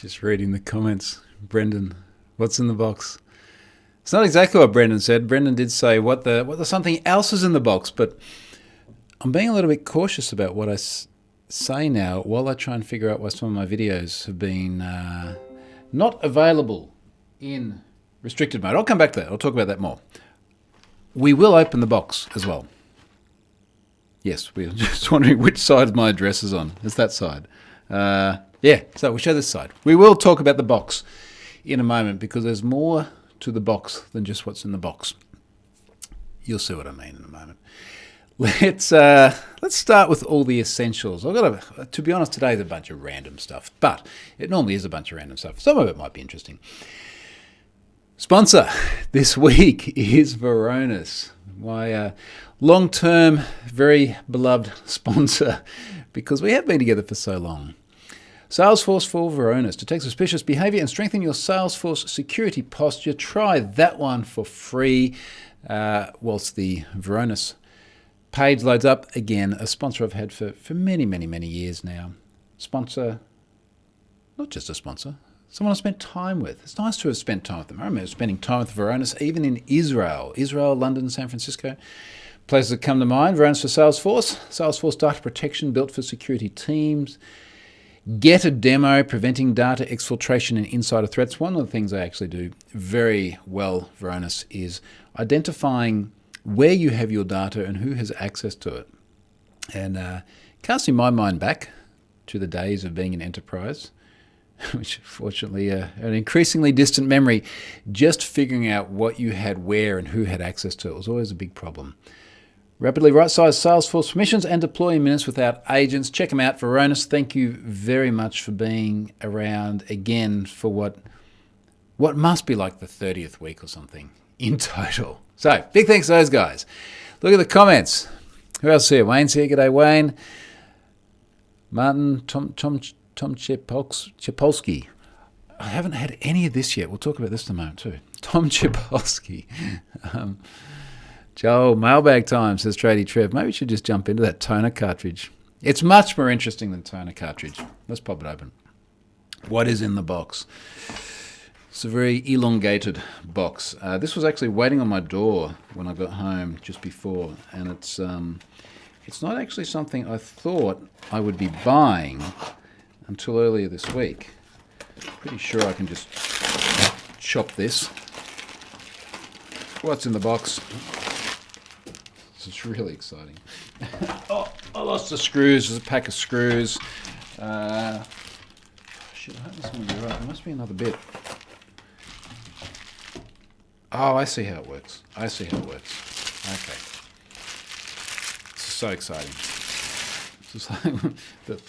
Just reading the comments. Brendan, what's in the box? It's not exactly what Brendan said. Brendan did say what the something else is in the box, but I'm being a little bit cautious about what I say now while I try and figure out why some of my videos have been not available in restricted mode. I'll come back to that. I'll talk about that more. We will open the box as well. Yes, we're just wondering which side my address is on. It's that side. Yeah, so we'll show this side. We will talk about the box in a moment because there's more to the box than just what's in the box. You'll see what I mean in a moment. Let's start with all the essentials. I've got to be honest, today's a bunch of random stuff, but it normally is a bunch of random stuff. Some of it might be interesting. Sponsor this week is Varonis, my long-term, very beloved sponsor, because we have been together for so long. Salesforce for Varonis. Detect suspicious behavior and strengthen your Salesforce security posture. Try that one for free whilst the Varonis page loads up. Again, a sponsor I've had for many, many, many years now. Sponsor, not just a sponsor, someone I spent time with. It's nice to have spent time with them. I remember spending time with Varonis, even in Israel, London, San Francisco. Places that come to mind: Varonis for Salesforce, Salesforce data protection built for security teams. Get a demo, preventing data exfiltration and insider threats. One of the things I actually do very well, Varonis, is identifying where you have your data and who has access to it. And casting my mind back to the days of being an enterprise, which fortunately an increasingly distant memory, just figuring out what you had where and who had access to it was always a big problem. Rapidly right-size Salesforce permissions and deploy in minutes without agents. Check them out, Varonis. Thank you very much for being around again for what must be like the 30th week or something in total. So, big thanks to those guys. Look at the comments. Who else here? Wayne's here. G'day, Wayne. Martin, Tom Chepolsky. I haven't had any of this yet. We'll talk about this in a moment too. Tom Chepolsky. Joel, mailbag time, says Tradie Trev. Maybe we should just jump into that toner cartridge. It's much more interesting than toner cartridge. Let's pop it open. What is in the box? It's a very elongated box. This was actually waiting on my door when I got home just before, and it's not actually something I thought I would be buying until earlier this week. Pretty sure I can just chop this. What's in the box? It's really exciting. Oh, I lost the screws. There's a pack of screws. Shit, I hope this one will be right. There must be another bit. Oh, I see how it works. Okay. This is so exciting. This is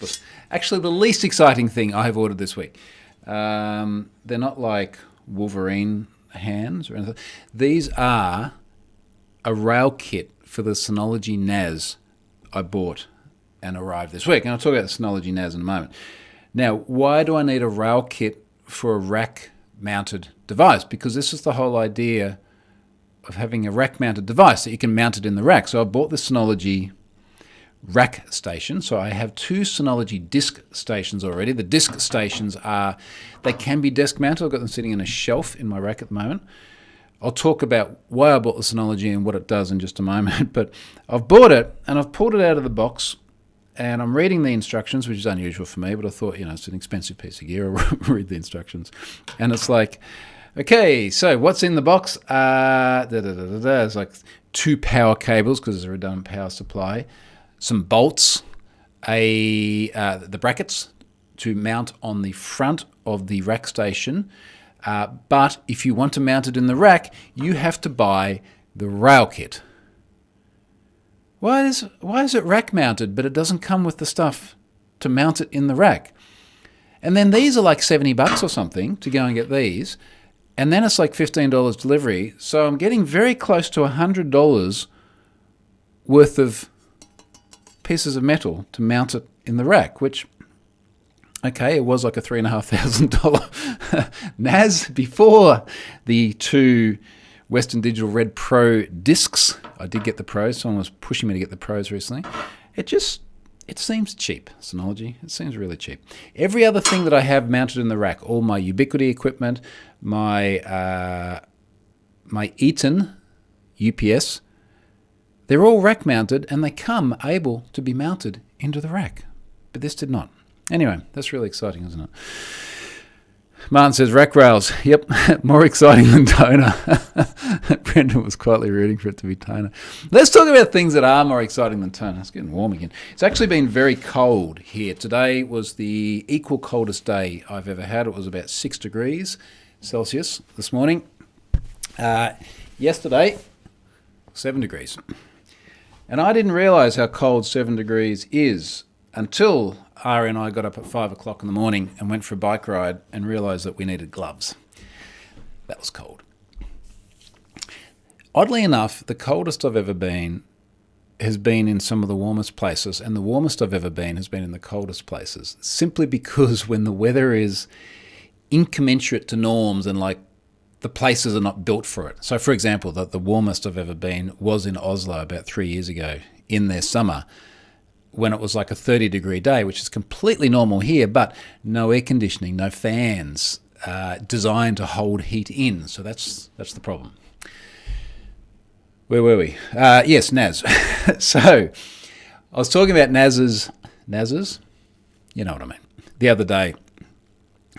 like actually the least exciting thing I have ordered this week. They're not like Wolverine hands or anything. These are a rail kit for the Synology Nas I bought and arrived this week. And I'll talk about the Synology Nas in a moment. Now, why do I need a rail kit for a rack-mounted device? Because this is the whole idea of having a rack-mounted device that you can mount it in the rack. So I bought the Synology rack station. So I have two Synology disk stations already. The disk stations they can be desk mounted. I've got them sitting in a shelf in my rack at the moment. I'll talk about why I bought the Synology and what it does in just a moment, but I've bought it and I've pulled it out of the box and I'm reading the instructions, which is unusual for me, but I thought, it's an expensive piece of gear. I'll read the instructions. And it's like, okay, so what's in the box? It's like 2 power cables because there's a redundant power supply, some bolts, the brackets to mount on the front of the rack station. But if you want to mount it in the rack, you have to buy the rail kit. Why is it rack mounted, but it doesn't come with the stuff to mount it in the rack? And then these are like $70 or something to go and get these. And then it's like $15 delivery. So I'm getting very close to $100 worth of pieces of metal to mount it in the rack, which, okay, it was like a $3,500 NAS before the 2 Western Digital Red Pro discs. I did get the Pros. Someone was pushing me to get the Pros recently. It It seems cheap, Synology. It seems really cheap. Every other thing that I have mounted in the rack, all my Ubiquiti equipment, my Eaton UPS, they're all rack mounted and they come able to be mounted into the rack. But this did not. Anyway, that's really exciting, isn't it? Martin says, rack rails. Yep, more exciting than toner. Brendan was quietly rooting for it to be toner. Let's talk about things that are more exciting than toner. It's getting warm again. It's actually been very cold here. Today was the equal coldest day I've ever had. It was about 6 degrees Celsius this morning. Yesterday, 7 degrees. And I didn't realise how cold 7 degrees is until Ari and I got up at 5 o'clock in the morning and went for a bike ride and realised that we needed gloves. That was cold. Oddly enough, the coldest I've ever been has been in some of the warmest places, and the warmest I've ever been has been in the coldest places, simply because when the weather is incommensurate to norms and like the places are not built for it. So, for example, the warmest I've ever been was in Oslo about 3 years ago in their summer, when it was like a 30-degree day, which is completely normal here, but no air conditioning, no fans designed to hold heat in. So that's the problem. Where were we? Yes, NAS. So I was talking about NASs, you know what I mean, the other day.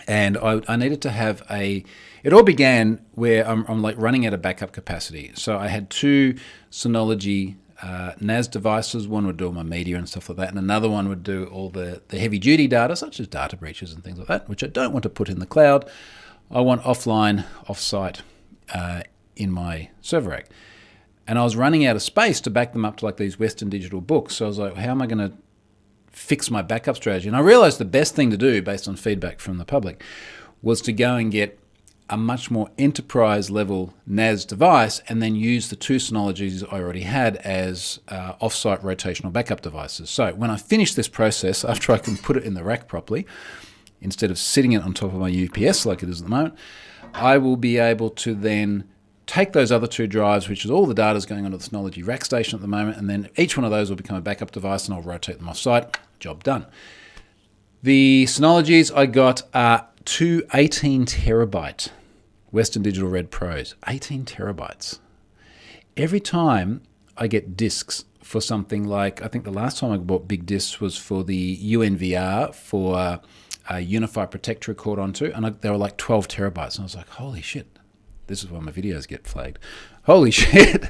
And I needed to have it all began where I'm like running out of backup capacity. So I had two Synology NAS devices. One would do all my media and stuff like that, and another one would do all the heavy duty data, such as data breaches and things like that, which I don't want to put in the cloud. I want offline, offsite in my server rack. And I was running out of space to back them up to like these Western Digital books. So I was like, how am I going to fix my backup strategy? And I realized the best thing to do, based on feedback from the public, was to go and get a much more enterprise level NAS device and then use the two Synologies I already had as offsite rotational backup devices. So when I finish this process, after I can put it in the rack properly, instead of sitting it on top of my UPS like it is at the moment, I will be able to then take those other two drives, which is all the data is going onto the Synology rack station at the moment, and then each one of those will become a backup device and I'll rotate them off-site. Job done. The Synologies I got are two 18 terabyte Western Digital Red Pros. 18 terabytes. Every time I get discs for something like, I think the last time I bought big discs was for the UNVR for a Unify Protect to record onto, and they were like 12 terabytes. And I was like, holy shit. This is why my videos get flagged. Holy shit.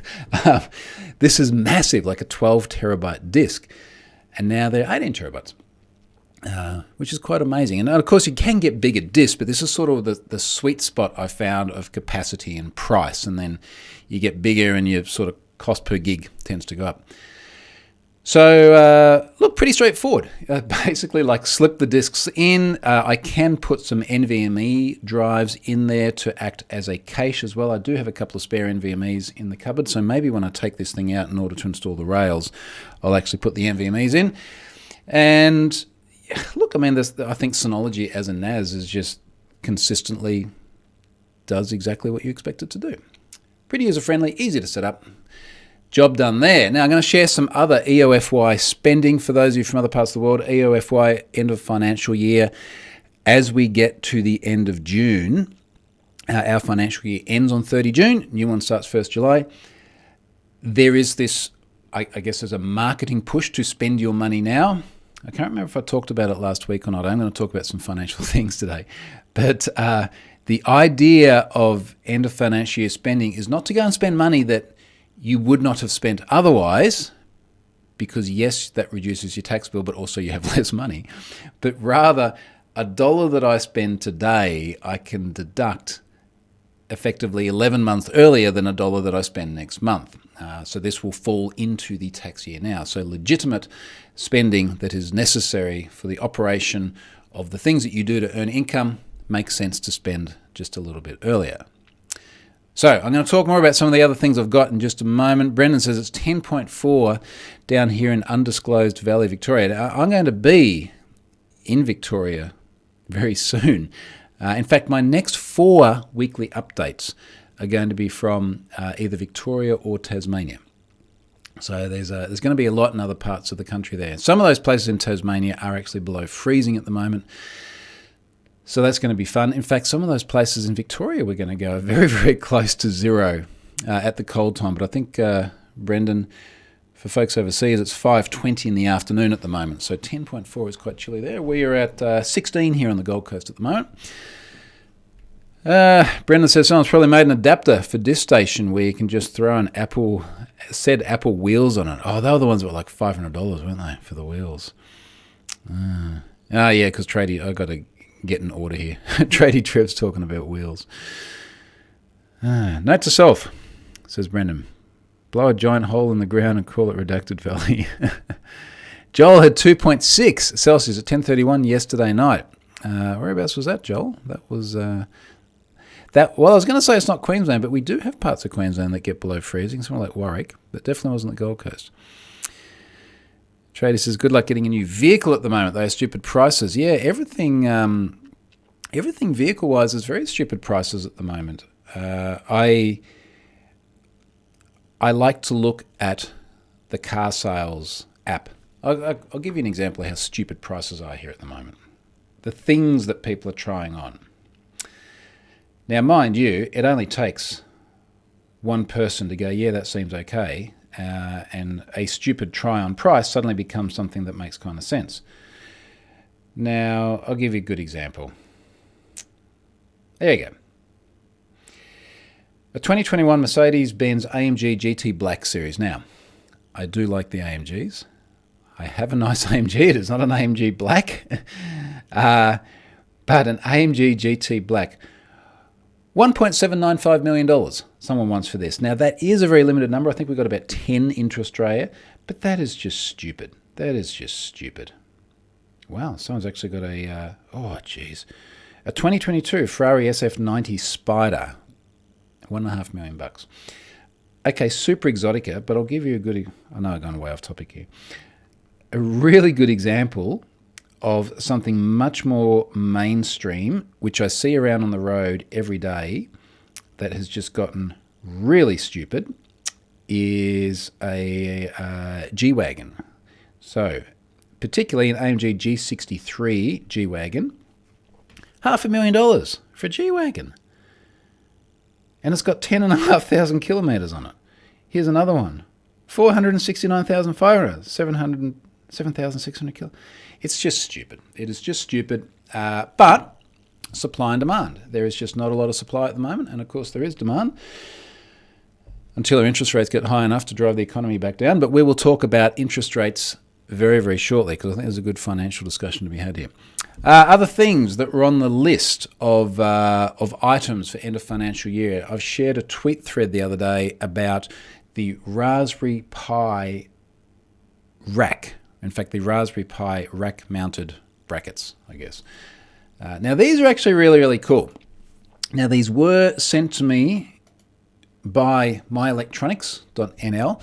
This is massive, like a 12 terabyte disk. And now they're 18 terabytes. Which is quite amazing. And of course, you can get bigger discs, but this is sort of the sweet spot I found of capacity and price. And then you get bigger and your sort of cost per gig tends to go up. So, look, pretty straightforward. Basically, like slip the disks in. I can put some NVMe drives in there to act as a cache as well. I do have a couple of spare NVMEs in the cupboard, so maybe when I take this thing out in order to install the rails, I'll actually put the NVMEs in. And look, I mean, I think Synology as a NAS is just consistently does exactly what you expect it to do. Pretty user-friendly, easy to set up. Job done there. Now I'm going to share some other EOFY spending for those of you from other parts of the world. EOFY, end of financial year. As we get to the end of June, our financial year ends on 30 June. New one starts 1st July. There is this, I guess there's a marketing push to spend your money now. I can't remember if I talked about it last week or not. I'm going to talk about some financial things today. But the idea of end of financial year spending is not to go and spend money that you would not have spent otherwise, because yes, that reduces your tax bill, but also you have less money. But rather, $1 that I spend today, I can deduct effectively 11 months earlier than $1 that I spend next month. So this will fall into the tax year now. So legitimate spending that is necessary for the operation of the things that you do to earn income makes sense to spend just a little bit earlier. So I'm going to talk more about some of the other things I've got in just a moment. Brendan says it's 10.4 down here in undisclosed Valley, Victoria. Now, I'm going to be in Victoria very soon. In fact, my next 4 weekly updates are going to be from either Victoria or Tasmania. So there's going to be a lot in other parts of the country there. Some of those places in Tasmania are actually below freezing at the moment. So that's going to be fun. In fact, some of those places in Victoria we're going to go very, very close to zero at the cold time. But I think, Brendan, for folks overseas, it's 5:20 in the afternoon at the moment. So 10.4 is quite chilly there. We are at 16 here on the Gold Coast at the moment. Brendan says someone's probably made an adapter for this station where you can just throw an Apple wheels on it. Oh, they were the ones that were like $500, weren't they, for the wheels? Yeah, because Tradie, I got to get an order here. Tradie Trev's talking about wheels. Note to self, says Brendan. Blow a giant hole in the ground and call it Redacted Valley. Joel had 2.6 Celsius at 10:31 yesterday night. Whereabouts was that, Joel? That was... Well, I was going to say it's not Queensland, but we do have parts of Queensland that get below freezing, somewhere like Warwick, but definitely wasn't the Gold Coast. Trader says, good luck getting a new vehicle at the moment. They are stupid prices. Yeah, everything vehicle-wise is very stupid prices at the moment. I like to look at the car sales app. I'll give you an example of how stupid prices are here at the moment. The things that people are trying on. Now, mind you, it only takes one person to go, yeah, that seems okay, and a stupid try-on price suddenly becomes something that makes kind of sense. Now, I'll give you a good example. There you go. A 2021 Mercedes-Benz AMG GT Black Series. Now, I do like the AMGs. I have a nice AMG. It is not an AMG Black, but an AMG GT Black. $1.795 million someone wants for this. Now, that is a very limited number. I think we've got about 10 into Australia, but that is just stupid. That is just stupid. Wow, someone's actually got a 2022 Ferrari SF90 Spider, $1.5 million. Okay, super exotica, but I'll give you a good, I know I've gone way off topic here. A really good example of something much more mainstream, which I see around on the road every day, that has just gotten really stupid, is a G-Wagon. So, particularly an Amg G63 G-Wagon, $500,000 for a G-Wagon. And it's got 10,500 kilometres on it. Here's another one, 469,500, 7,600 kilometres. It's just stupid. It is just stupid. But supply and demand. There is just not a lot of supply at the moment. And of course there is demand until our interest rates get high enough to drive the economy back down. But we will talk about interest rates very, very shortly, because I think there's a good financial discussion to be had here. Other things that were on the list of items for end of financial year. I've shared a tweet thread the other day about the Raspberry Pi rack. In fact, the Raspberry Pi rack-mounted brackets, I guess. Now, these are actually really, really cool. Now, these were sent to me by myelectronics.nl.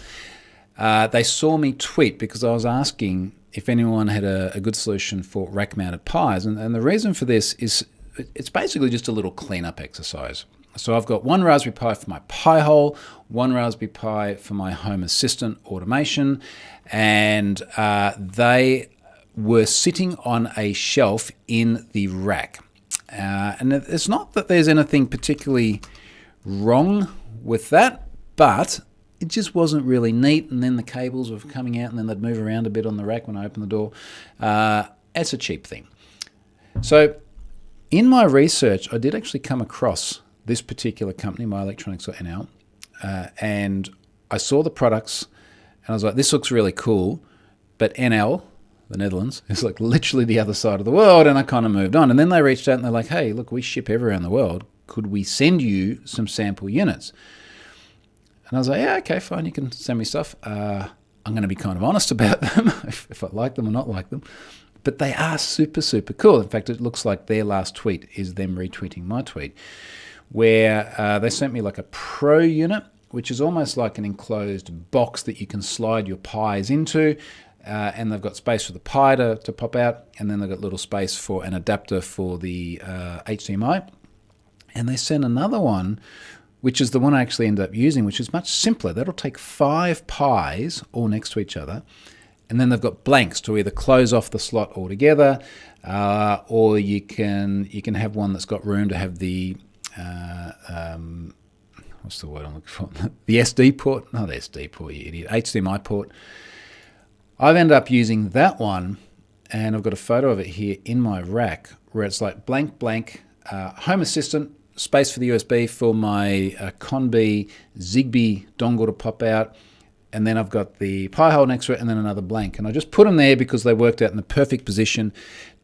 They saw me tweet because I was asking if anyone had a good solution for rack-mounted Pis. And the reason for this is it's basically just a little cleanup exercise. So I've got one Raspberry Pi for my Pi hole, one Raspberry Pi for my home assistant automation, and they were sitting on a shelf in the rack. And it's not that there's anything particularly wrong with that, but it just wasn't really neat, and then the cables were coming out and then they'd move around a bit on the rack when I opened the door. It's a cheap thing. So in my research, I did actually come across this particular company, myelectronics.nl, and I saw the products and I was like, this looks really cool, but NL, the Netherlands, is like literally the other side of the world, and I kind of moved on. And then they reached out and they're like, hey, look, we ship everywhere in the world. Could we send you some sample units? And I was like, yeah, okay, fine, you can send me stuff. I'm going to be kind of honest about them, if I like them or not like them. But they are super, super cool. In fact, it looks like their last tweet is them retweeting my tweet, where they sent me like a Pro unit, which is almost like an enclosed box that you can slide your Pis into, and they've got space for the Pi to pop out, and then they've got little space for an adapter for the HDMI. And they sent another one, which is the one I actually ended up using, which is much simpler. That'll take 5 pies all next to each other, and then they've got blanks to either close off the slot altogether, or you can have one that's got room to have the what's the word I'm looking for? The SD port, not SD port, you idiot, HDMI port. I've ended up using that one, and I've got a photo of it here in my rack where it's like blank, blank, Home Assistant, space for the USB for my Conbi Zigbee dongle to pop out, and then I've got the Pi hole next to it, and then another blank. And I just put them there because they worked out in the perfect position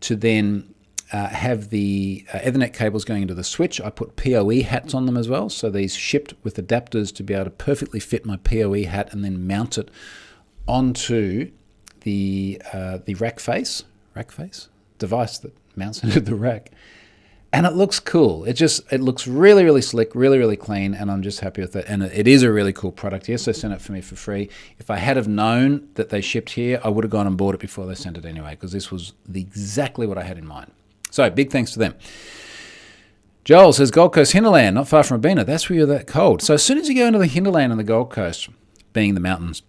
to then have the Ethernet cables going into the switch. I put PoE hats on them as well, so these shipped with adapters to be able to perfectly fit my PoE hat and then mount it onto the rack face device that mounts into the rack. And it looks cool. It looks really, really slick, really, really clean, and I'm just happy with it. And it is a really cool product. Yes, they sent it for me for free. If I had have known that they shipped here, I would have gone and bought it before they sent it anyway, because this was exactly what I had in mind. So big thanks to them. Joel says, Gold Coast hinterland, not far from Robina. That's where you're that cold. So as soon as you go into the hinterland on the Gold Coast, being the mountains,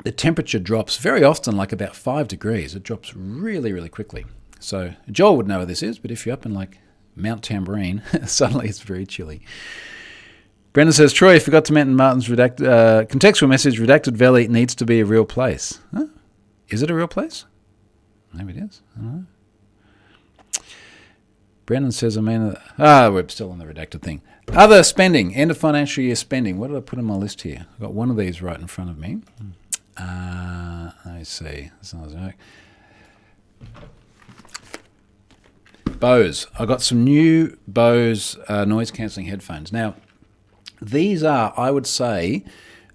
the temperature drops very often, like about 5 degrees. It drops really, really quickly. So Joel would know what this is, but if you're up in like Mount Tambourine, suddenly it's very chilly. Brendan says, Troy, forgot to mention Martin's contextual message, Redacted Valley needs to be a real place. Huh? Is it a real place? Maybe it is. I don't know. Brendan says, we're still on the redacted thing. Other spending, end of financial year spending. What did I put on my list here? I've got one of these right in front of me. Let me see. Bose. I got some new Bose noise cancelling headphones. Now, these are, I would say,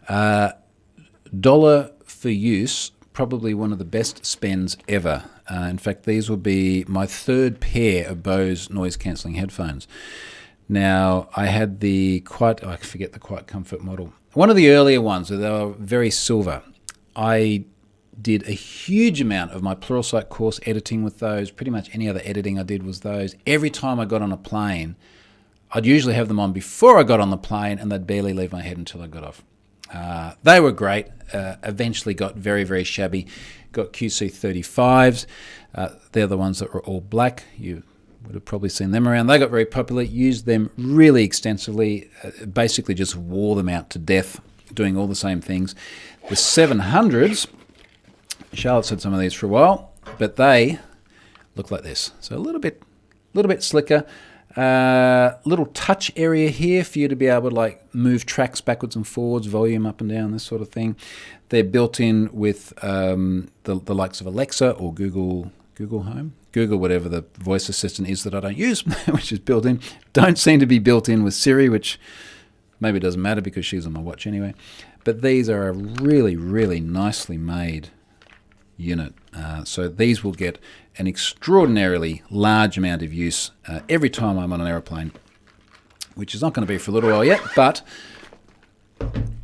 dollar for use, probably one of the best spends ever. In fact, these will be my 3rd pair of Bose noise cancelling headphones. Now, I had I forget the Quiet Comfort model. One of the earlier ones, they were very silver. I did a huge amount of my Pluralsight course editing with those. Pretty much any other editing I did was those. Every time I got on a plane, I'd usually have them on before I got on the plane, and they'd barely leave my head until I got off. They were great. Eventually got very, very shabby. Got QC35s. They're the ones that were all black. You would have probably seen them around. They got very popular. Used them really extensively. Basically just wore them out to death, doing all the same things. The 700s, Charlotte's had some of these for a while, but they look like this. So a little bit slicker. Little touch area here for you to be able to like move tracks backwards and forwards, volume up and down, this sort of thing. They're built in with the likes of Alexa or Google Home, Google whatever the voice assistant is that I don't use, which is built in. Don't seem to be built in with Siri, which maybe doesn't matter because she's on my watch anyway. But these are a really, really nicely made unit. So these will get an extraordinarily large amount of use every time I'm on an aeroplane, which is not going to be for a little while yet, but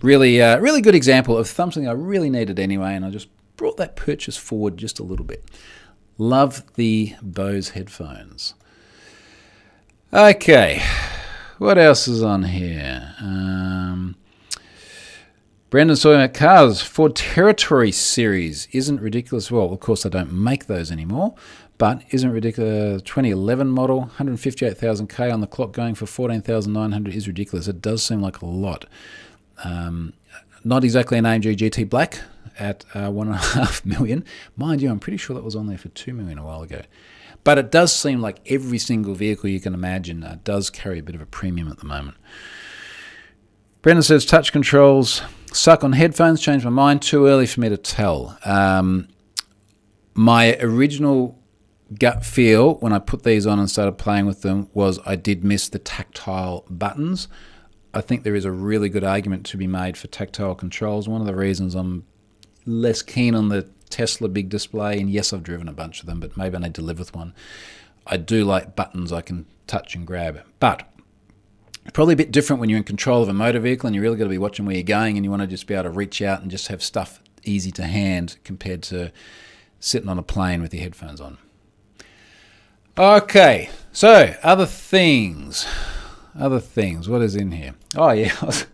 really good example of something I really needed anyway, and I just brought that purchase forward just a little bit. Love the Bose headphones. Okay, what else is on here? Brendan's talking about cars. Ford Territory series isn't ridiculous. Well, of course, they don't make those anymore, but isn't ridiculous. 2011 model, 158,000 K on the clock, going for 14,900 is ridiculous. It does seem like a lot. Not exactly an AMG GT Black at 1.5 million. Mind you, I'm pretty sure that was on there for 2 million a while ago. But it does seem like every single vehicle you can imagine does carry a bit of a premium at the moment. Brendan says, touch controls suck on headphones. Changed my mind. Too early for me to tell. My original gut feel when I put these on and started playing with them was I did miss the tactile buttons. I think there is a really good argument to be made for tactile controls. One of the reasons I'm less keen on the Tesla big display, and yes, I've driven a bunch of them, but maybe I need to live with one. I do like buttons I can touch and grab. But probably a bit different when you're in control of a motor vehicle and you really got to be watching where you're going and you want to just be able to reach out and just have stuff easy to hand compared to sitting on a plane with your headphones on. Okay, so other things. other things. What is in here? Oh, yeah, I was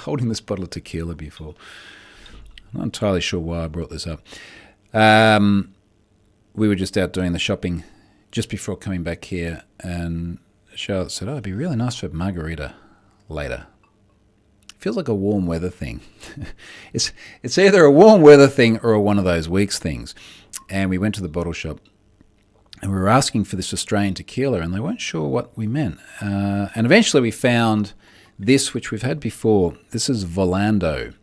holding this bottle of tequila before. I'm not entirely sure why I brought this up. We were just out doing the shopping just before coming back here, and Charlotte said, it'd be really nice to have margarita later. Feels like a warm weather thing. It's either a warm weather thing or one of those weeks things. And we went to the bottle shop and we were asking for this Australian tequila and they weren't sure what we meant. And eventually we found this, which we've had before. This is Volando.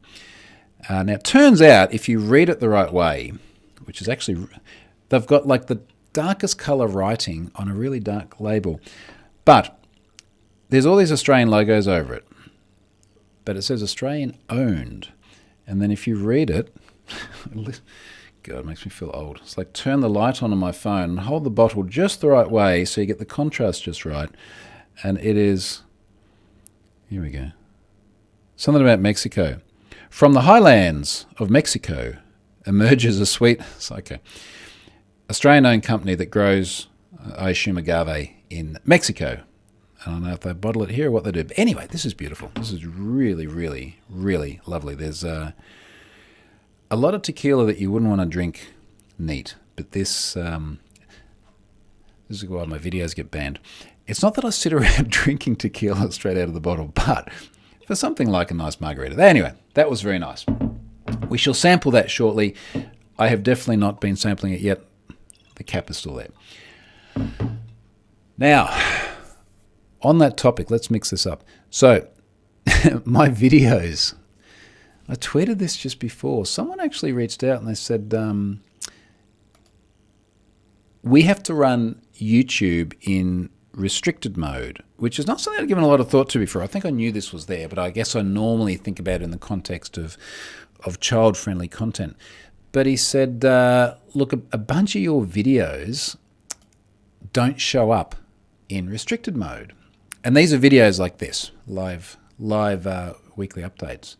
Now it turns out if you read it the right way, which is actually, they've got like the darkest colour writing on a really dark label. But there's all these Australian logos over it. But it says Australian owned. And then if you read it, God, it makes me feel old. It's like turn the light on my phone and hold the bottle just the right way so you get the contrast just right. And it is, here we go, something about Mexico. From the highlands of Mexico emerges a sweet, okay, Australian-owned company that grows, I assume, agave in Mexico. I don't know if they bottle it here or what they do. But anyway, this is beautiful. This is really, really, really lovely. There's a lot of tequila that you wouldn't want to drink neat. But this is why my videos get banned. It's not that I sit around drinking tequila straight out of the bottle, but for something like a nice margarita. Anyway, that was very nice. We shall sample that shortly. I have definitely not been sampling it yet. The cap is still there. Now, on that topic, let's mix this up. So, my videos, I tweeted this just before. Someone actually reached out and they said, we have to run YouTube in restricted mode, which is not something I've given a lot of thought to before. I think I knew this was there, but I guess I normally think about it in the context of child-friendly content. But he said, look, a bunch of your videos don't show up in restricted mode. And these are videos like this, live weekly updates.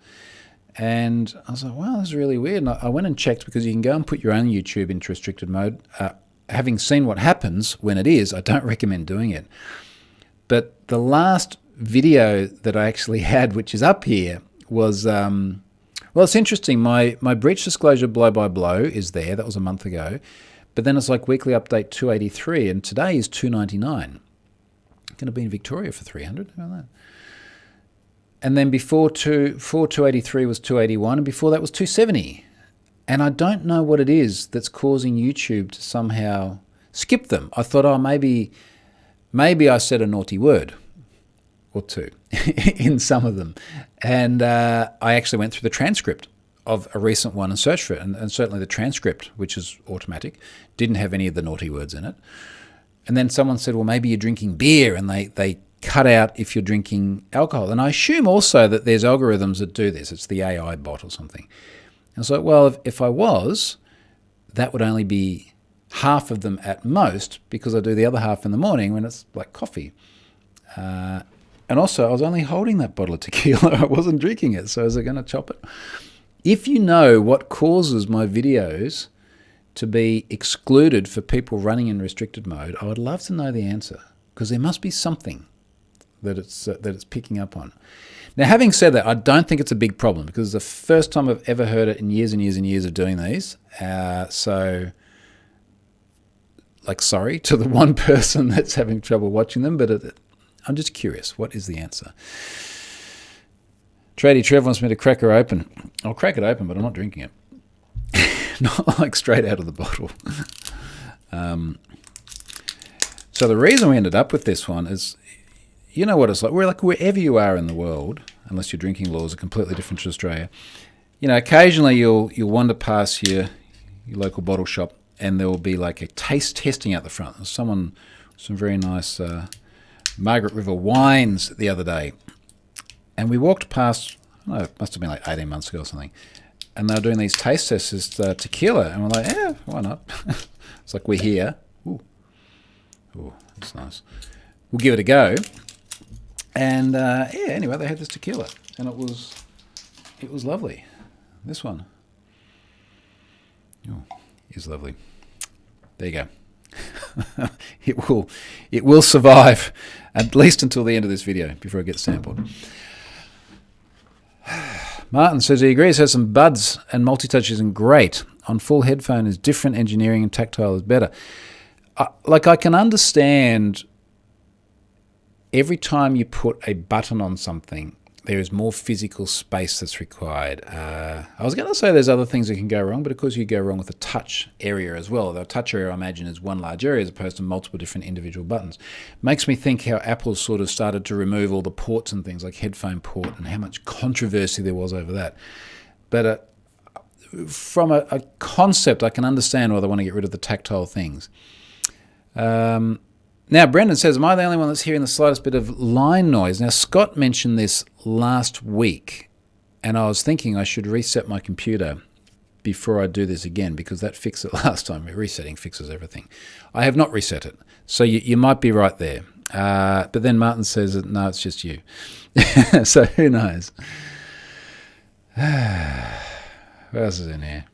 And I was like, wow, this is really weird. And I went and checked because you can go and put your own YouTube into restricted mode. Having seen what happens when it is, I don't recommend doing it. But the last video that I actually had, which is up here, was, well, it's interesting. My breach disclosure blow by blow is there. That was a month ago. But then it's like weekly update 283, and today is 299. Going to be in Victoria for 300. How about that? And then before 283 was 281, and before that was 270. And I don't know what it is that's causing YouTube to somehow skip them. I thought, oh, maybe I said a naughty word or two in some of them. And I actually went through the transcript of a recent one and searched for it. And certainly the transcript, which is automatic, didn't have any of the naughty words in it. And then someone said, well, maybe you're drinking beer, and they cut out if you're drinking alcohol. And I assume also that there's algorithms that do this. It's the AI bot or something. And I was like, well, if I was, that would only be half of them at most, because I do the other half in the morning when it's like coffee. And also, I was only holding that bottle of tequila. I wasn't drinking it, so is it going to chop it? If you know what causes my videos to be excluded for people running in restricted mode, I would love to know the answer, because there must be something that it's picking up on. Now, having said that, I don't think it's a big problem, because it's the first time I've ever heard it in years and years and years of doing these. So, like, sorry to the one person that's having trouble watching them, but I'm just curious. What is the answer? Tradie Trev wants me to crack her open. I'll crack it open, but I'm not drinking it. Not like straight out of the bottle. So the reason we ended up with this one is, you know what it's like. We're like wherever you are in the world, unless your drinking laws are completely different to Australia. You know, occasionally you'll wander past your local bottle shop, and there will be like a taste testing out the front. There's some very nice Margaret River wines the other day, and we walked past. I don't know, it must have been like 18 months ago or something. And they were doing these taste tests as tequila. And we're like, yeah, why not? It's like, we're here. Ooh, that's nice. We'll give it a go. And, anyway, they had this tequila. And it was lovely. This one. Oh, is lovely. There you go. it will survive at least until the end of this video before it gets sampled. Martin says he agrees, has some buds and multi-touch isn't great. On full headphone is different engineering and tactile is better. I can understand every time you put a button on something, there is more physical space that's required. I was going to say there's other things that can go wrong, but of course you go wrong with the touch area as well. The touch area, I imagine, is one large area as opposed to multiple different individual buttons. Makes me think how Apple sort of started to remove all the ports and things like headphone port and how much controversy there was over that. But from a concept, I can understand why they want to get rid of the tactile things. Now, Brendan says, am I the only one that's hearing the slightest bit of line noise? Now, Scott mentioned this last week, and I was thinking I should reset my computer before I do this again because that fixed it last time. Resetting fixes everything. I have not reset it, so you might be right there. But then Martin says, no, it's just you. So who knows? What else is in here?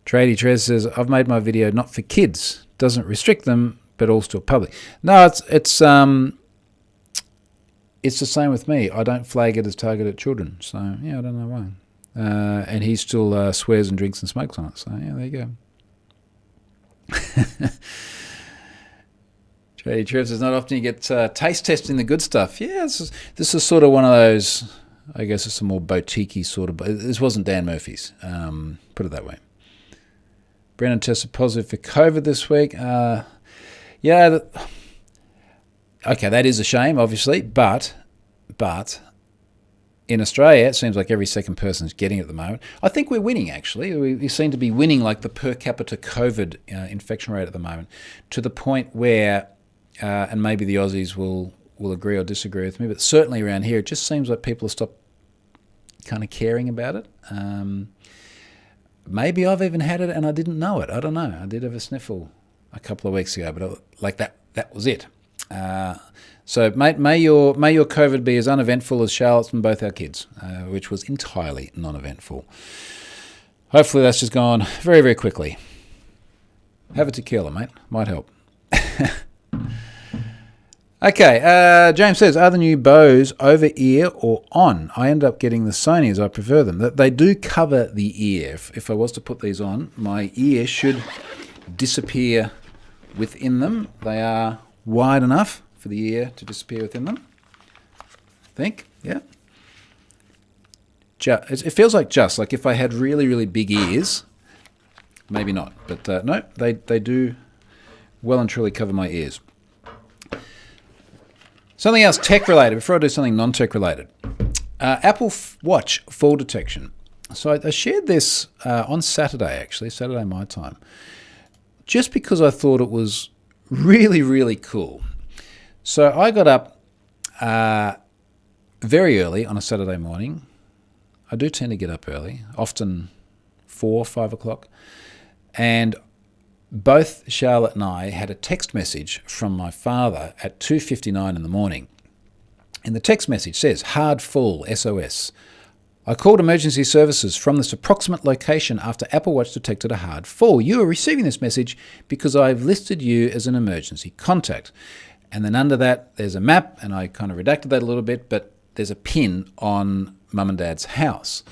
Trady Trez says, I've made my video not for kids. Doesn't restrict them, but all still public. No, it's the same with me. I don't flag it as targeted at children. So, yeah, I don't know why. And he still swears and drinks and smokes on it. So, yeah, there you go. Trady Trev says, not often you get taste testing the good stuff. Yeah, this is sort of one of those, I guess it's a more boutique-y sort of, this wasn't Dan Murphy's, put it that way. Brennan tested positive for COVID this week. Yeah, okay, that is a shame, obviously, but in Australia, it seems like every second person is getting it at the moment. I think we're winning, actually. We seem to be winning like the per capita COVID infection rate at the moment, to the point where, and maybe the Aussies will agree or disagree with me, but certainly around here, it just seems like people have stopped kind of caring about it. Maybe I've even had it and I didn't know it. I don't know. I did have a sniffle a couple of weeks ago, but like that was it. So may your COVID be as uneventful as Charlotte's and both our kids, which was entirely non-eventful. Hopefully that's just gone very, very quickly. Have a tequila, mate. Might help. Okay, James says, are the new Bose over ear or on? I end up getting the Sony as I prefer them. They do cover the ear. If I was to put these on, my ear should disappear within them. They are wide enough for the ear to disappear within them. I think, yeah. It feels like if I had really, really big ears, maybe not. But no, they do well and truly cover my ears. Something else tech-related, before I do something non-tech related. Apple Watch fall detection. So I shared this on Saturday, actually, Saturday my time, just because I thought it was really, really cool. So I got up very early on a Saturday morning. I do tend to get up early, often 4, 5 o'clock. And both Charlotte and I had a text message from my father at 2:59 in the morning. And the text message says, hard fall, SOS. I called emergency services from this approximate location after Apple Watch detected a hard fall. You are receiving this message because I've listed you as an emergency contact. And then under that, there's a map, and I kind of redacted that a little bit, but there's a pin on Mum and Dad's house.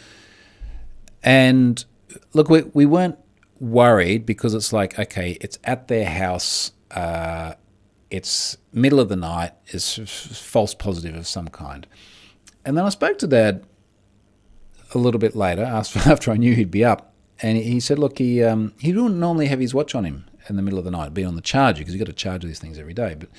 And look, we weren't worried because it's like, okay, it's at their house, it's middle of the night, it's false positive of some kind. And then I spoke to Dad a little bit later, after I knew he'd be up, and he said, look, he wouldn't normally have his watch on him in the middle of the night, be on the charger, because you've got to charge these things every day. But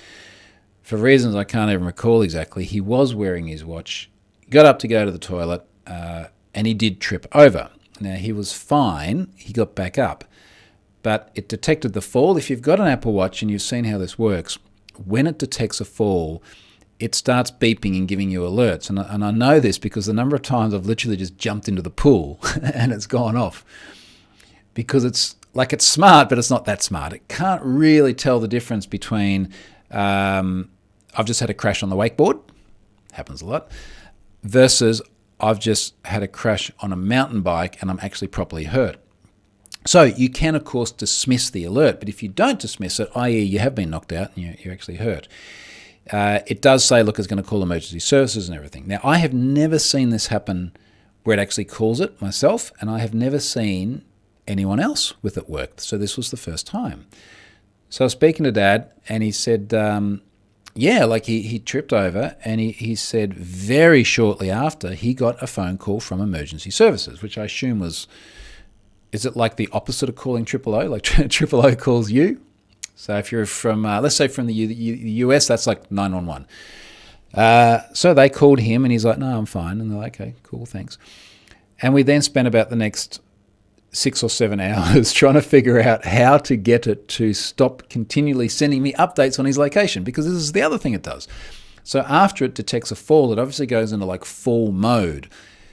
for reasons I can't even recall exactly, he was wearing his watch, got up to go to the toilet, and he did trip over. Now, he was fine. He got back up. But it detected the fall. If you've got an Apple Watch and you've seen how this works, when it detects a fall, it starts beeping and giving you alerts. And I know this because the number of times I've literally just jumped into the pool and it's gone off. Because it's smart, but it's not that smart. It can't really tell the difference between I've just had a crash on the wakeboard, happens a lot, versus I've just had a crash on a mountain bike and I'm actually properly hurt. So you can, of course, dismiss the alert, but if you don't dismiss it, i.e. you have been knocked out and you're actually hurt, it does say, look, it's going to call emergency services and everything. Now, I have never seen this happen where it actually calls it myself, and I have never seen anyone else with it work. So this was the first time. So I was speaking to Dad, and he said, he tripped over, and he said very shortly after, he got a phone call from emergency services, which I assume was, is it like the opposite of calling Triple O? Like Triple O calls you? So if you're from, let's say from the US, that's like 911. So they called him, and he's like, no, I'm fine. And they're like, okay, cool, thanks. And we then spent about the next 6 or 7 hours trying to figure out how to get it to stop continually sending me updates on his location, because this is the other thing it does. So after it detects a fall, it obviously goes into like fall mode,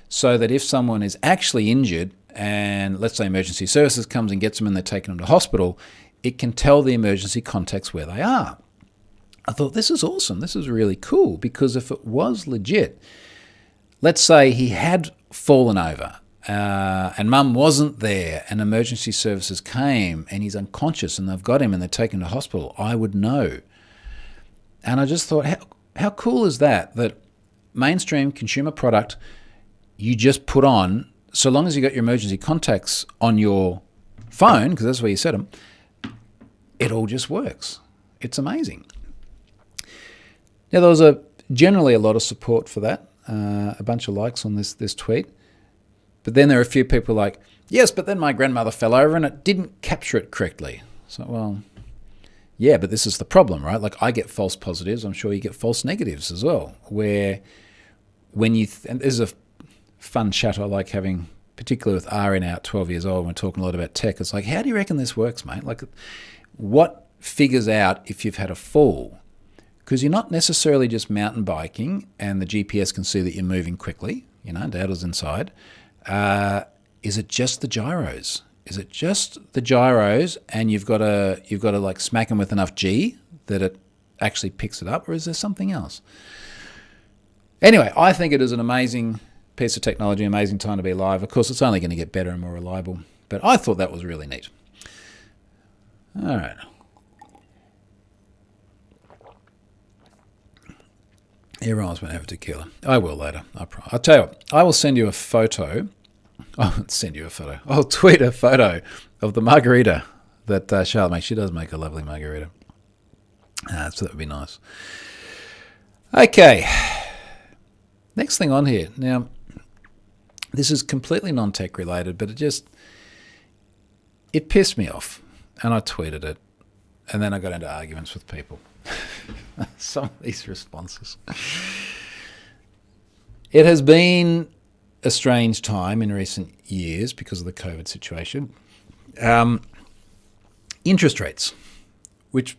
so that if someone is actually injured and let's say emergency services comes and gets them and they're taking them to hospital, it can tell the emergency contacts where they are. I thought, this is awesome. This is really cool, because if it was legit, let's say he had fallen over and Mum wasn't there and emergency services came and he's unconscious and they've got him and they're taken to hospital, I would know. And I just thought, how cool is that mainstream consumer product you just put on, so long as you got your emergency contacts on your phone, because that's where you set them, it all just works. It's amazing. Now, there was generally a lot of support for that, a bunch of likes on this tweet. But then there are a few people like, yes, but then my grandmother fell over and it didn't capture it correctly. So, well, yeah, but this is the problem, right? Like, I get false positives. I'm sure you get false negatives as well, where when and this is a fun chat I like having, particularly with Ari now at 12 years old, when we're talking a lot about tech. It's like, how do you reckon this works, mate? Like, what figures out if you've had a fall? Because you're not necessarily just mountain biking and the GPS can see that you're moving quickly. Dad was inside. Is it just the gyros? Is it just the gyros and you've got to like smack them with enough G that it actually picks it up, or is there something else? Anyway, I think it is an amazing piece of technology, amazing time to be alive. Of course, it's only going to get better and more reliable, but I thought that was really neat. All right. Everyone's going to have a tequila. I will later. I'll tell you what, I will send you a photo. I'll tweet a photo of the margarita that Charlotte makes. She does make a lovely margarita. So that would be nice. Okay. Next thing on here. Now, this is completely non-tech related, but it pissed me off. And I tweeted it. And then I got into arguments with people. Some of these responses. It has been a strange time in recent years because of the COVID situation. Interest rates, which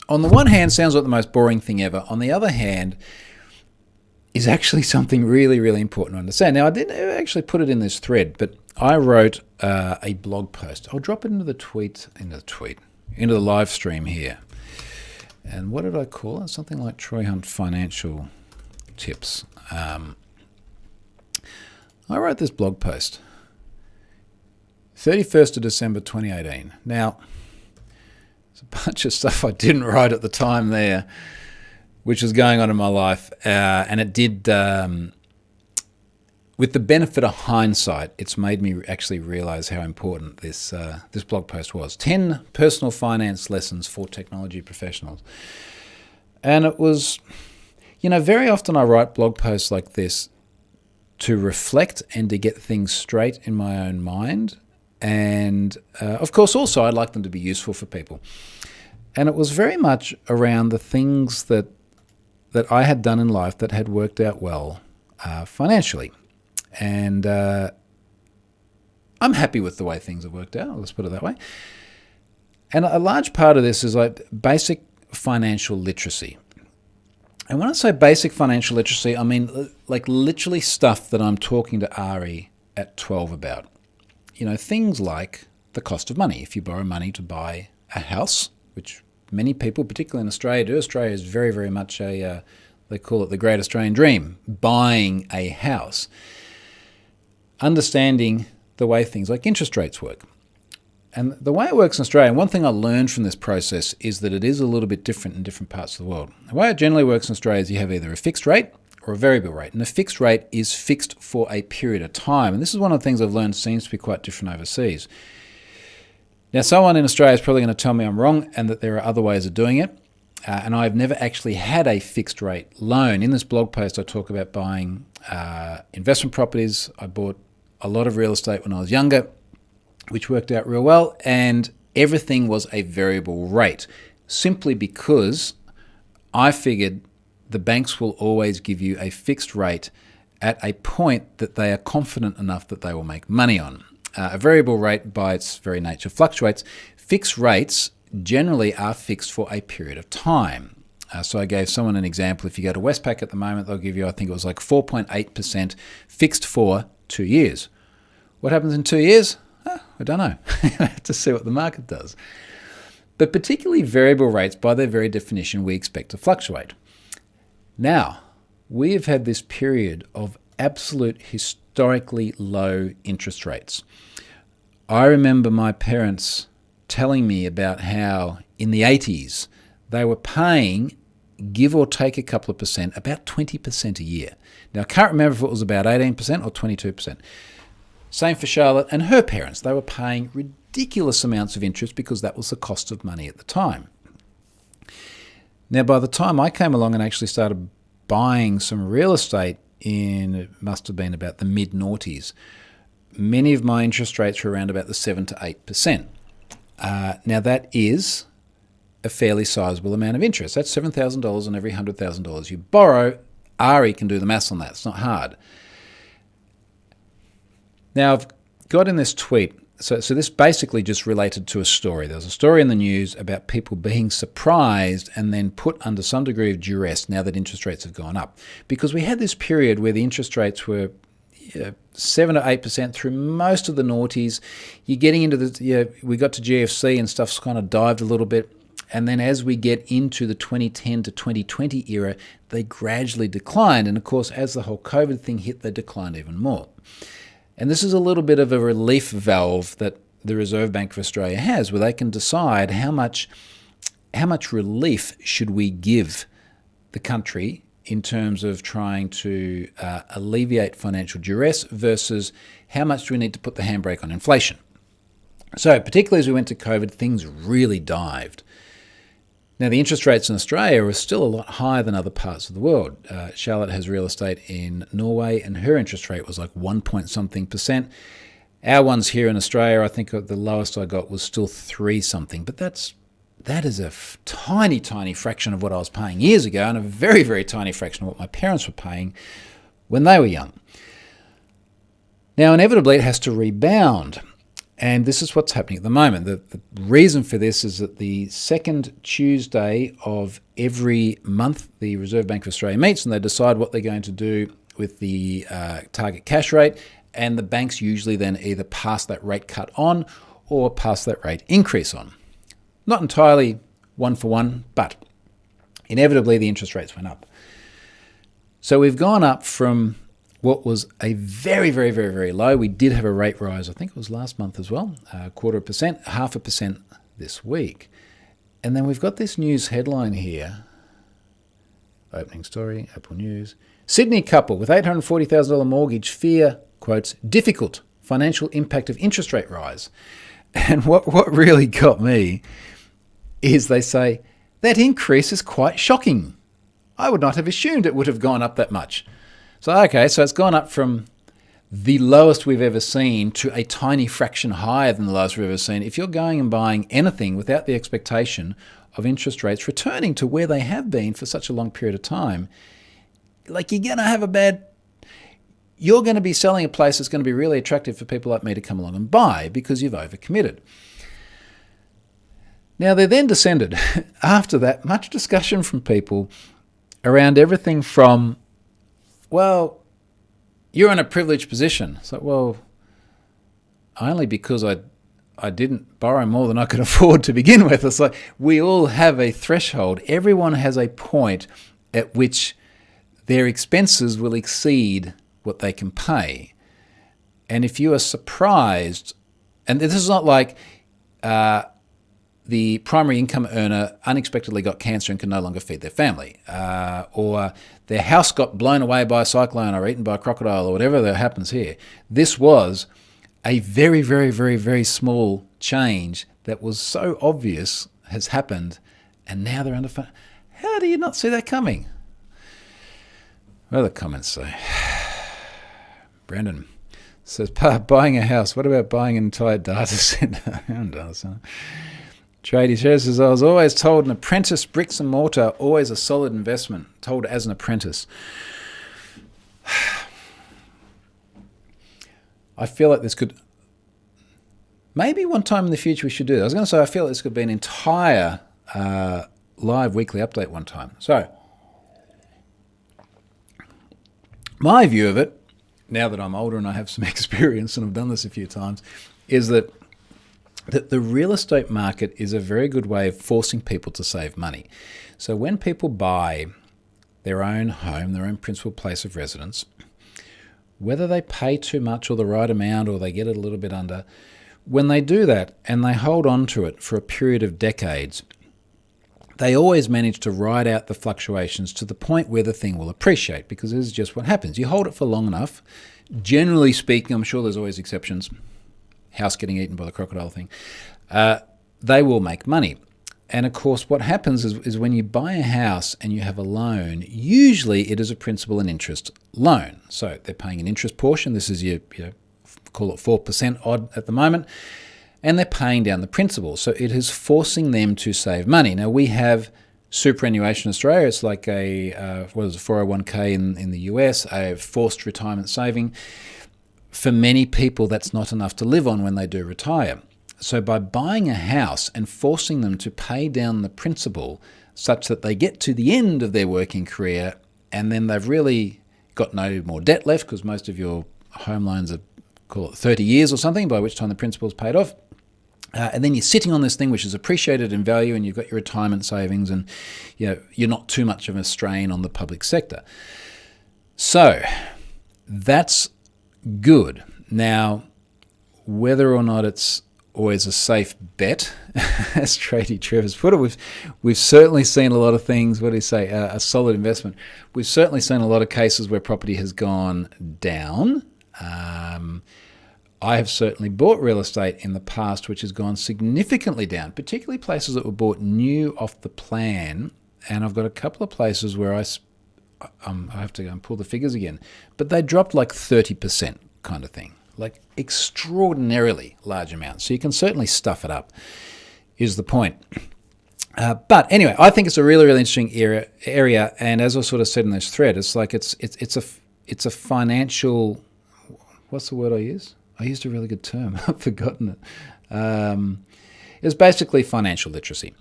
on the one hand sounds like the most boring thing ever. On the other hand, is actually something really, really important to understand. Now, I didn't actually put it in this thread, but I wrote a blog post. I'll drop it into the live stream here. And what did I call it? Something like Troy Hunt Financial Tips. I wrote this blog post, 31st of December 2018. Now, there's a bunch of stuff I didn't write at the time there, which was going on in my life. And it did, with the benefit of hindsight, it's made me actually realize how important this blog post was. 10 personal finance lessons for technology professionals. And it was, very often I write blog posts like this to reflect and to get things straight in my own mind. And of course, also I'd like them to be useful for people. And it was very much around the things that I had done in life that had worked out well financially. And I'm happy with the way things have worked out, let's put it that way. And a large part of this is like basic financial literacy. And when I say basic financial literacy, I mean like literally stuff that I'm talking to Ari at 12 about. Things like the cost of money. If you borrow money to buy a house, which many people, particularly in Australia, do. Australia is very, very much they call it the Great Australian Dream, buying a house. Understanding the way things like interest rates work. And the way it works in Australia, and one thing I learned from this process is that it is a little bit different in different parts of the world. The way it generally works in Australia is you have either a fixed rate or a variable rate. And a fixed rate is fixed for a period of time. And this is one of the things I've learned seems to be quite different overseas. Now, someone in Australia is probably going to tell me I'm wrong and that there are other ways of doing it. And I've never actually had a fixed rate loan. In this blog post, I talk about buying investment properties. I bought a lot of real estate when I was younger, which worked out real well. And everything was a variable rate, simply because I figured the banks will always give you a fixed rate at a point that they are confident enough that they will make money on. A variable rate, by its very nature, fluctuates. Fixed rates generally are fixed for a period of time. So I gave someone an example. If you go to Westpac at the moment, they'll give you, I think it was like 4.8% fixed for 2 years. What happens in 2 years? I don't know. I have to see what the market does. But particularly variable rates, by their very definition, we expect to fluctuate. Now, we have had this period of absolute historically low interest rates. I remember my parents telling me about how in the 80s they were paying, give or take a couple of percent, about 20% a year. Now, I can't remember if it was about 18% or 22%. Same for Charlotte and her parents. They were paying ridiculous amounts of interest because that was the cost of money at the time. Now, by the time I came along and actually started buying some real estate it must have been about the mid-noughties, many of my interest rates were around about the 7 to 8%. Now, that is a fairly sizable amount of interest. That's $7,000 on every $100,000 you borrow. Ari can do the maths on that. It's not hard. Now, I've got in this tweet, so this basically just related to a story. There was a story in the news about people being surprised and then put under some degree of duress now that interest rates have gone up. Because we had this period where the interest rates were 7 to 8% through most of the noughties. You're getting into we got to GFC and stuff's kind of dived a little bit. And then as we get into the 2010 to 2020 era, they gradually declined. And of course, as the whole COVID thing hit, they declined even more. And this is a little bit of a relief valve that the Reserve Bank of Australia has, where they can decide how much relief should we give the country in terms of trying to alleviate financial duress versus how much do we need to put the handbrake on inflation. So particularly as we went to COVID, things really dived. Now, the interest rates in Australia are still a lot higher than other parts of the world. Charlotte has real estate in Norway, and her interest rate was like 1 point something percent. Our ones here in Australia, I think the lowest I got was still 3 something. But that is a tiny, tiny fraction of what I was paying years ago, and a very, very tiny fraction of what my parents were paying when they were young. Now, inevitably, it has to rebound. And this is what's happening at the moment. The reason for this is that the second Tuesday of every month, the Reserve Bank of Australia meets and they decide what they're going to do with the target cash rate. And the banks usually then either pass that rate cut on or pass that rate increase on. Not entirely one for one, but inevitably the interest rates went up. So we've gone up from what was a very, very, very, very low. We did have a rate rise, I think it was last month as well, 0.25%, 0.5% this week. And then we've got this news headline here. Opening story, Apple News. Sydney couple with $840,000 mortgage fear, quotes, difficult financial impact of interest rate rise. And what really got me is they say, that increase is quite shocking. I would not have assumed it would have gone up that much. So, okay, so it's gone up from the lowest we've ever seen to a tiny fraction higher than the lowest we've ever seen. If you're going and buying anything without the expectation of interest rates returning to where they have been for such a long period of time, like you're going to be selling a place that's going to be really attractive for people like me to come along and buy because you've overcommitted. Now, they then descended after that, much discussion from people around everything from, well, you're in a privileged position. It's like, well, only because I didn't borrow more than I could afford to begin with. It's like we all have a threshold. Everyone has a point at which their expenses will exceed what they can pay. And if you are surprised, and this is not like the primary income earner unexpectedly got cancer and can no longer feed their family, or their house got blown away by a cyclone or eaten by a crocodile or whatever that happens here. This was a very, very, very, very small change that was so obvious has happened, and now they're under fire. How do you not see that coming? What do the comments say? Brendan says, buying a house. What about buying an entire data center? Tradie Share says, I was always told an apprentice bricks and mortar, always a solid investment. Told as an apprentice. I feel like this could... Maybe one time in the future we should do that. I was going to say I feel like this could be an entire live weekly update one time. So, my view of it, now that I'm older and I have some experience and I've done this a few times, is that the real estate market is a very good way of forcing people to save money. So when people buy their own home, their own principal place of residence, whether they pay too much or the right amount or they get it a little bit under, when they do that and they hold on to it for a period of decades, they always manage to ride out the fluctuations to the point where the thing will appreciate, because this is just what happens. You hold it for long enough, generally speaking, I'm sure there's always exceptions, house getting eaten by the crocodile thing, they will make money. And of course, what happens is when you buy a house and you have a loan, usually it is a principal and interest loan. So they're paying an interest portion. This is your call it 4% odd at the moment. And they're paying down the principal. So it is forcing them to save money. Now, we have superannuation in Australia. It's like a 401k in the US, a forced retirement saving. For many people, that's not enough to live on when they do retire. So by buying a house and forcing them to pay down the principal such that they get to the end of their working career and then they've really got no more debt left, because most of your home loans are, call it 30 years or something, by which time the principal's paid off. And then you're sitting on this thing which is appreciated in value, and you've got your retirement savings, and you're not too much of a strain on the public sector. So that's good. Now, whether or not it's always a safe bet, as Tradie Trevor's put it, we've certainly seen a lot of things. What do you say? A solid investment. We've certainly seen a lot of cases where property has gone down. I have certainly bought real estate in the past which has gone significantly down, particularly places that were bought new off the plan. And I've got a couple of places where I have to go and pull the figures again, but they dropped like 30% kind of thing, like extraordinarily large amounts. So you can certainly stuff it up, is the point. But anyway, I think it's a really, really interesting area. And as I sort of said in this thread, it's like it's a financial. What's the word I use? I used a really good term. I've forgotten it. It's basically financial literacy.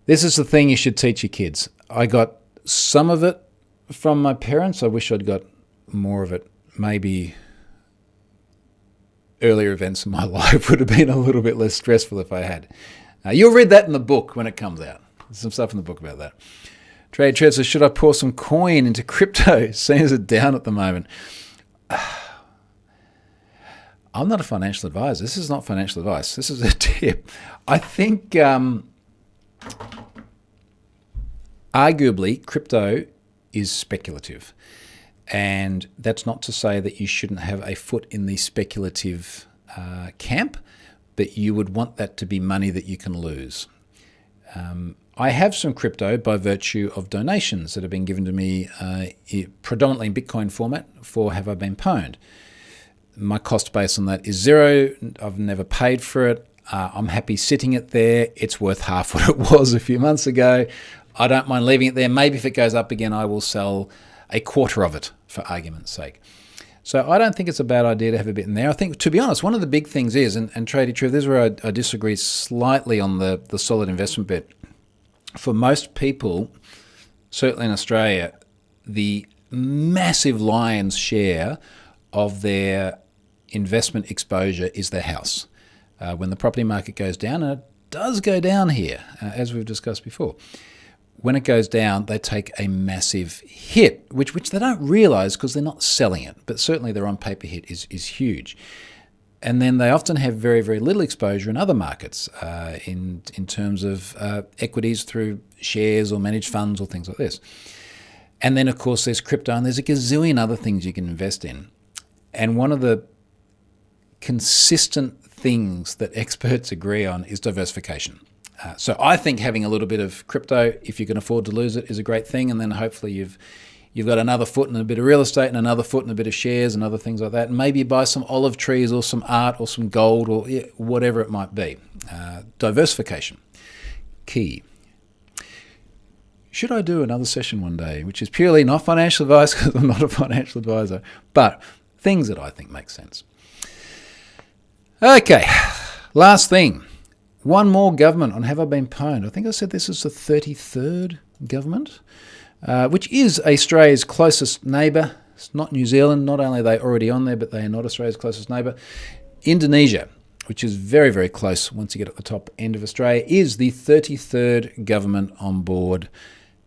This is the thing you should teach your kids. I got some of it from my parents. I wish I'd got more of it. Maybe earlier events in my life would have been a little bit less stressful if I had. You'll read that in the book when it comes out. There's some stuff in the book about that. Trade Trev says, should I pour some coin into crypto? Seeing as it's down at the moment. I'm not a financial advisor. This is not financial advice. This is a tip. I think arguably crypto is speculative. And that's not to say that you shouldn't have a foot in the speculative camp, but you would want that to be money that you can lose. I have some crypto by virtue of donations that have been given to me predominantly in Bitcoin format for Have I Been Pwned. My cost base on that is zero. I've never paid for it. I'm happy sitting it there. It's worth half what it was a few months ago. I don't mind leaving it there. Maybe if it goes up again, I will sell a quarter of it for argument's sake. So I don't think it's a bad idea to have a bit in there. I think, to be honest, one of the big things is, and Tradie Trev, this is where I disagree slightly on the solid investment bit. For most people, certainly in Australia, the massive lion's share of their investment exposure is their house. When the property market goes down, and it does go down here, as we've discussed before, when it goes down, they take a massive hit, which they don't realise because they're not selling it. But certainly their on-paper hit is huge. And then they often have very, very little exposure in other markets in terms of equities through shares or managed funds or things like this. And then, of course, there's crypto, and there's a gazillion other things you can invest in. And one of the consistent things that experts agree on is diversification. So I think having a little bit of crypto, if you can afford to lose it, is a great thing. And then hopefully you've got another foot in a bit of real estate and another foot in a bit of shares and other things like that. And maybe you buy some olive trees or some art or some gold or whatever it might be. Diversification, key. Should I do another session one day, which is purely not financial advice because I'm not a financial advisor, but things that I think make sense. Okay, last thing. One more government on Have I Been Pwned? I think I said this is the 33rd government, which is Australia's closest neighbour. It's not New Zealand. Not only are they already on there, but they are not Australia's closest neighbour. Indonesia, which is very, very close once you get at the top end of Australia, is the 33rd government on board.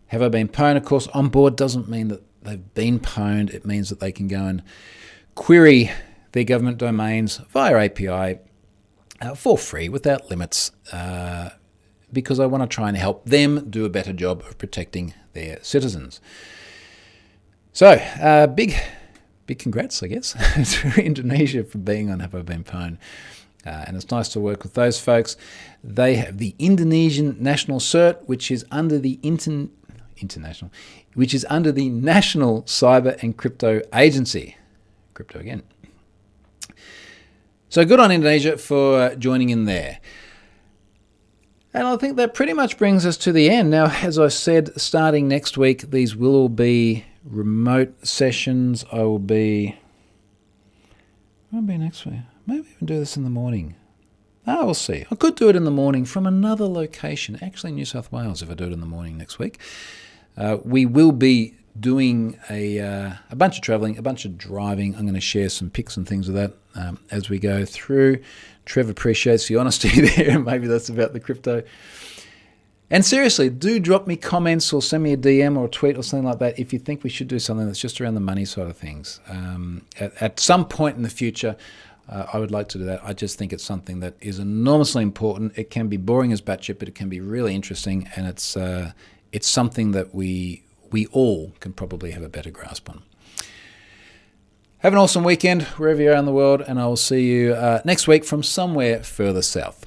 Have I been pwned? Of course, on board doesn't mean that they've been pwned. It means that they can go and query their government domains via API for free, without limits, because I want to try and help them do a better job of protecting their citizens. So, big congrats, I guess, to Indonesia for being on Have I Been Pwned. And it's nice to work with those folks. They have the Indonesian National Cert, which is under the International, which is under the National Cyber and Crypto Agency. Crypto again. So good on Indonesia for joining in there. And I think that pretty much brings us to the end. Now, as I said, starting next week, these will all be remote sessions. I'll be next week. Maybe even do this in the morning. We'll see. I could do it in the morning from another location, actually New South Wales, if I do it in the morning next week. We will be doing a bunch of travelling, a bunch of driving. I'm going to share some pics and things of that as we go through. Trev appreciates the honesty there. Maybe that's about the crypto. And seriously, do drop me comments or send me a DM or a tweet or something like that if you think we should do something that's just around the money side of things. At some point in the future, I would like to do that. I just think it's something that is enormously important. It can be boring as batshit, but it can be really interesting, and it's something that we all can probably have a better grasp on. Have an awesome weekend wherever you are in the world, and I will see you next week from somewhere further south.